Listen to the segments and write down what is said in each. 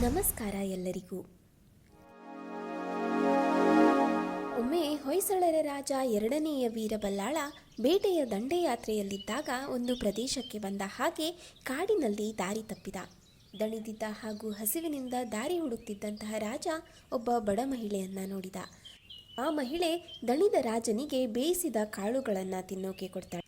ನಮಸ್ಕಾರ ಎಲ್ಲರಿಗೂ. ಒಮ್ಮೆ ಹೊಯ್ಸಳರ ರಾಜ ಎರಡನೆಯ ವೀರಬಲ್ಲಾಳ ಬೇಟೆಯ ದಂಡಯಾತ್ರೆಯಲ್ಲಿದ್ದಾಗ ಒಂದು ಪ್ರದೇಶಕ್ಕೆ ಬಂದ ಹಾಗೆ ಕಾಡಿನಲ್ಲಿ ದಾರಿ ತಪ್ಪಿದ. ದಣಿದಿದ್ದ ಹಾಗೂ ಹಸಿವಿನಿಂದ ದಾರಿ ಹುಡುಕ್ತಿದ್ದಂತಹ ರಾಜ ಒಬ್ಬ ಬಡ ಮಹಿಳೆಯನ್ನು ನೋಡಿದ. ಆ ಮಹಿಳೆ ದಣಿದ ರಾಜನಿಗೆ ಬೇಯಿಸಿದ ಕಾಳುಗಳನ್ನು ತಿನ್ನೋಕೆ ಕೊಡ್ತಾಳೆ.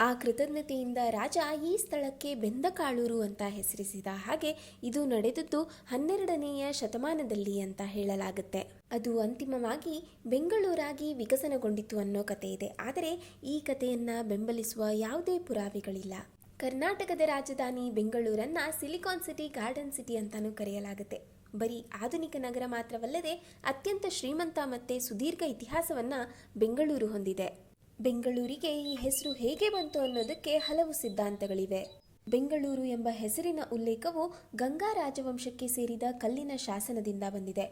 ಆ ಕೃತಜ್ಞತೆಯಿಂದ ರಾಜ ಈ ಸ್ಥಳಕ್ಕೆ ಬೆಂದಕಾಳೂರು ಅಂತ ಹೆಸರಿಸಿದ. ಹಾಗೆ ಇದು ನಡೆದದ್ದು 12ನೆಯ ಶತಮಾನದಲ್ಲಿ ಅಂತ ಹೇಳಲಾಗುತ್ತೆ. ಅದು ಅಂತಿಮವಾಗಿ ಬೆಂಗಳೂರಾಗಿ ವಿಕಸನಗೊಂಡಿತು ಅನ್ನೋ ಕತೆ ಇದೆ. ಆದರೆ ಈ ಕಥೆಯನ್ನು ಬೆಂಬಲಿಸುವ ಯಾವುದೇ ಪುರಾವೆಗಳಿಲ್ಲ. ಕರ್ನಾಟಕದ ರಾಜಧಾನಿ ಬೆಂಗಳೂರನ್ನ ಸಿಲಿಕಾನ್ ಸಿಟಿ, ಗಾರ್ಡನ್ ಸಿಟಿ ಅಂತಾನೂ ಕರೆಯಲಾಗುತ್ತೆ. ಬರೀ ಆಧುನಿಕ ನಗರ ಮಾತ್ರವಲ್ಲದೆ ಅತ್ಯಂತ ಶ್ರೀಮಂತ ಮತ್ತು ಸುದೀರ್ಘ ಇತಿಹಾಸವನ್ನು ಬೆಂಗಳೂರು ಹೊಂದಿದೆ. ಬೆಂಗಳೂರಿಗೆ ಈ ಹೆಸರು ಹೇಗೆ ಬಂತು ಅನ್ನೋದಕ್ಕೆ ಹಲವು ಸಿದ್ಧಾಂತಗಳಿವೆ. ಬೆಂಗಳೂರು ಎಂಬ ಹೆಸರಿನ ಉಲ್ಲೇಖವು ಗಂಗಾ ರಾಜವಂಶಕ್ಕೆ ಸೇರಿದ ಕಲ್ಲಿನ ಶಾಸನದಿಂದ ಬಂದಿದೆ.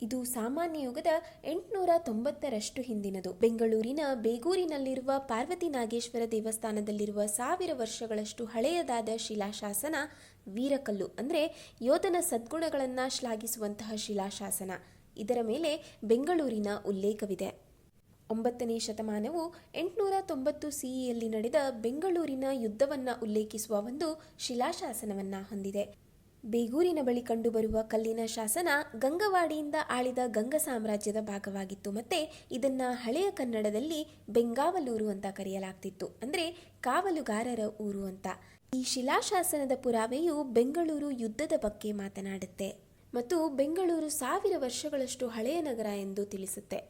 ಇದು ಸಾಮಾನ್ಯ ಯುಗದ 890ರಷ್ಟು ಹಿಂದಿನದು. ಬೆಂಗಳೂರಿನ ಬೇಗೂರಿನಲ್ಲಿರುವ ಪಾರ್ವತಿ ನಾಗೇಶ್ವರ ದೇವಸ್ಥಾನದಲ್ಲಿರುವ 1000 ವರ್ಷಗಳಷ್ಟು ಹಳೆಯದಾದ ಶಿಲಾಶಾಸನ ವೀರಕಲ್ಲು, ಅಂದರೆ ಯೋಧನ ಸದ್ಗುಣಗಳನ್ನು ಶ್ಲಾಘಿಸುವಂತಹ ಶಿಲಾಶಾಸನ. ಇದರ ಮೇಲೆ ಬೆಂಗಳೂರಿನ ಉಲ್ಲೇಖವಿದೆ. 9ನೇ ಶತಮಾನವು 890 ಸಿಇಯಲ್ಲಿ ನಡೆದ ಬೆಂಗಳೂರಿನ ಯುದ್ಧವನ್ನು ಉಲ್ಲೇಖಿಸುವ ಒಂದು ಶಿಲಾಶಾಸನವನ್ನು ಹೊಂದಿದೆ. ಬೇಗೂರಿನ ಬಳಿ ಕಂಡುಬರುವ ಕಲ್ಲಿನ ಶಾಸನ ಗಂಗವಾಡಿಯಿಂದ ಆಳಿದ ಗಂಗ ಸಾಮ್ರಾಜ್ಯದ ಭಾಗವಾಗಿತ್ತು. ಮತ್ತು ಇದನ್ನು ಹಳೆಯ ಕನ್ನಡದಲ್ಲಿ ಬೆಂಗಾವಲೂರು ಅಂತ ಕರೆಯಲಾಗ್ತಿತ್ತು, ಅಂದರೆ ಕಾವಲುಗಾರರ ಊರು ಅಂತ. ಈ ಶಿಲಾಶಾಸನದ ಪುರಾವೆಯು ಬೆಂಗಳೂರು ಯುದ್ಧದ ಬಗ್ಗೆ ಮಾತನಾಡುತ್ತೆ ಮತ್ತು ಬೆಂಗಳೂರು 1000 ವರ್ಷಗಳಷ್ಟು ಹಳೆಯ ನಗರ ಎಂದು ತಿಳಿಸುತ್ತೆ.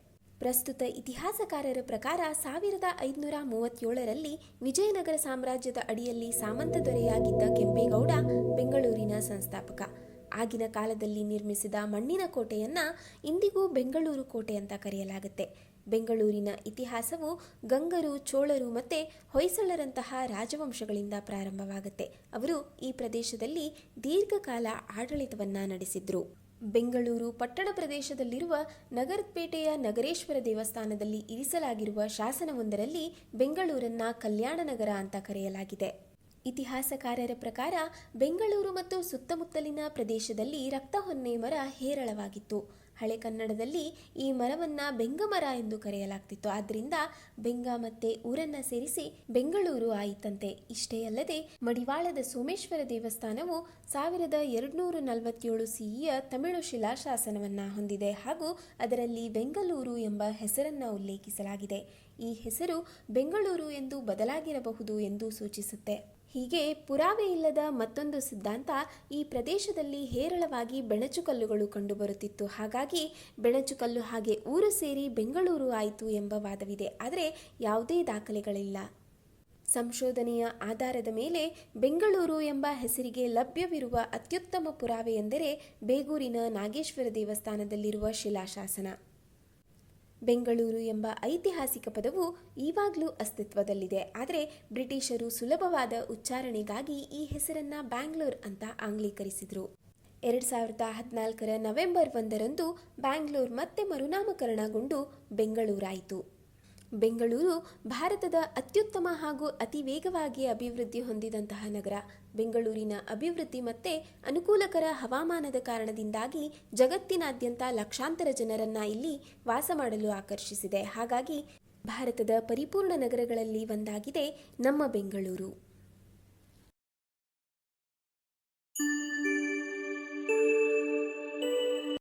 ಪ್ರಸ್ತುತ ಇತಿಹಾಸಕಾರರ ಪ್ರಕಾರ 1537ರಲ್ಲಿ ವಿಜಯನಗರ ಸಾಮ್ರಾಜ್ಯದ ಅಡಿಯಲ್ಲಿ ಸಾಮಂತ ದೊರೆಯಾಗಿದ್ದ ಕೆಂಪೇಗೌಡ ಬೆಂಗಳೂರಿನ ಸಂಸ್ಥಾಪಕ. ಆಗಿನ ಕಾಲದಲ್ಲಿ ನಿರ್ಮಿಸಿದ ಮಣ್ಣಿನ ಕೋಟೆಯನ್ನು ಇಂದಿಗೂ ಬೆಂಗಳೂರು ಕೋಟೆ ಅಂತ ಕರೆಯಲಾಗುತ್ತೆ. ಬೆಂಗಳೂರಿನ ಇತಿಹಾಸವು ಗಂಗರು, ಚೋಳರು ಮತ್ತು ಹೊಯ್ಸಳರಂತಹ ರಾಜವಂಶಗಳಿಂದ ಪ್ರಾರಂಭವಾಗುತ್ತೆ. ಅವರು ಈ ಪ್ರದೇಶದಲ್ಲಿ ದೀರ್ಘಕಾಲ ಆಡಳಿತವನ್ನು ನಡೆಸಿದ್ರು. ಬೆಂಗಳೂರು ಪಟ್ಟಣ ಪ್ರದೇಶದಲ್ಲಿರುವ ನಗರಪೇಟೆಯ ನಗರೇಶ್ವರ ದೇವಸ್ಥಾನದಲ್ಲಿ ಇರಿಸಲಾಗಿರುವ ಶಾಸನವೊಂದರಲ್ಲಿ ಬೆಂಗಳೂರನ್ನ ಕಲ್ಯಾಣ ನಗರ ಅಂತ ಕರೆಯಲಾಗಿದೆ. ಇತಿಹಾಸಕಾರರ ಪ್ರಕಾರ ಬೆಂಗಳೂರು ಮತ್ತು ಸುತ್ತಮುತ್ತಲಿನ ಪ್ರದೇಶದಲ್ಲಿ ರಕ್ತ ಹೊನ್ನೆ ಮರ ಹೇರಳವಾಗಿತ್ತು. ಹಳೆ ಕನ್ನಡದಲ್ಲಿ ಈ ಮರವನ್ನು ಬೆಂಗಮರ ಎಂದು ಕರೆಯಲಾಗ್ತಿತ್ತು. ಆದ್ದರಿಂದ ಬೆಂಗ ಮತ್ತೆ ಊರನ್ನ ಸೇರಿಸಿ ಬೆಂಗಳೂರು ಆಯಿತಂತೆ. ಇಷ್ಟೇ ಅಲ್ಲದೆ ಮಡಿವಾಳದ ಸೋಮೇಶ್ವರ ದೇವಸ್ಥಾನವು 1247 ಸಿಇಯ ತಮಿಳು ಶಿಲಾಶಾಸನವನ್ನು ಹೊಂದಿದೆ ಹಾಗೂ ಅದರಲ್ಲಿ ಬೆಂಗಳೂರು ಎಂಬ ಹೆಸರನ್ನು ಉಲ್ಲೇಖಿಸಲಾಗಿದೆ. ಈ ಹೆಸರು ಬೆಂಗಳೂರು ಎಂದು ಬದಲಾಗಿರಬಹುದು ಎಂದು ಸೂಚಿಸುತ್ತೆ. ಹೀಗೆ ಪುರಾವೆ ಇಲ್ಲದ ಮತ್ತೊಂದು ಸಿದ್ಧಾಂತ, ಈ ಪ್ರದೇಶದಲ್ಲಿ ಹೇರಳವಾಗಿ ಬೆಣಚುಕಲ್ಲುಗಳು ಕಂಡುಬರುತ್ತಿತ್ತು, ಹಾಗಾಗಿ ಬೆಣಚುಕಲ್ಲು ಹಾಗೆ ಊರು ಸೇರಿ ಬೆಂಗಳೂರು ಆಯಿತು ಎಂಬ ವಾದವಿದೆ. ಆದರೆ ಯಾವುದೇ ದಾಖಲೆಗಳಿಲ್ಲ. ಸಂಶೋಧನೆಯ ಆಧಾರದ ಮೇಲೆ ಬೆಂಗಳೂರು ಎಂಬ ಹೆಸರಿಗೆ ಲಭ್ಯವಿರುವ ಅತ್ಯುತ್ತಮ ಪುರಾವೆ ಎಂದರೆ ಬೇಗೂರಿನ ನಾಗೇಶ್ವರ ದೇವಸ್ಥಾನದಲ್ಲಿರುವ ಶಿಲಾಶಾಸನ. ಬೆಂಗಳೂರು ಎಂಬ ಐತಿಹಾಸಿಕ ಪದವು ಈವಾಗಲೂ ಅಸ್ತಿತ್ವದಲ್ಲಿದೆ. ಆದರೆ ಬ್ರಿಟಿಷರು ಸುಲಭವಾದ ಉಚ್ಚಾರಣೆಗಾಗಿ ಈ ಹೆಸರನ್ನು ಬ್ಯಾಂಗ್ಳೂರ್ ಅಂತ ಆಂಗ್ಲೀಕರಿಸಿದರು. 2014ರ ನವೆಂಬರ್ 1ರಂದು ಬ್ಯಾಂಗ್ಳೂರ್ ಮತ್ತೆ ಮರುನಾಮಕರಣಗೊಂಡು ಬೆಂಗಳೂರಾಯಿತು. ಬೆಂಗಳೂರು ಭಾರತದ ಅತ್ಯುತ್ತಮ ಹಾಗೂ ಅತಿ ವೇಗವಾಗಿ ಅಭಿವೃದ್ಧಿ ಹೊಂದಿದಂತಹ ನಗರ. ಬೆಂಗಳೂರಿನ ಅಭಿವೃದ್ಧಿ ಮತ್ತು ಅನುಕೂಲಕರ ಹವಾಮಾನದ ಕಾರಣದಿಂದಾಗಿ ಜಗತ್ತಿನಾದ್ಯಂತ ಲಕ್ಷಾಂತರ ಜನರನ್ನ ಇಲ್ಲಿ ವಾಸ ಮಾಡಲು ಆಕರ್ಷಿಸಿದೆ. ಹಾಗಾಗಿ ಭಾರತದ ಪರಿಪೂರ್ಣ ನಗರಗಳಲ್ಲಿ ಒಂದಾಗಿದೆ ನಮ್ಮ ಬೆಂಗಳೂರು.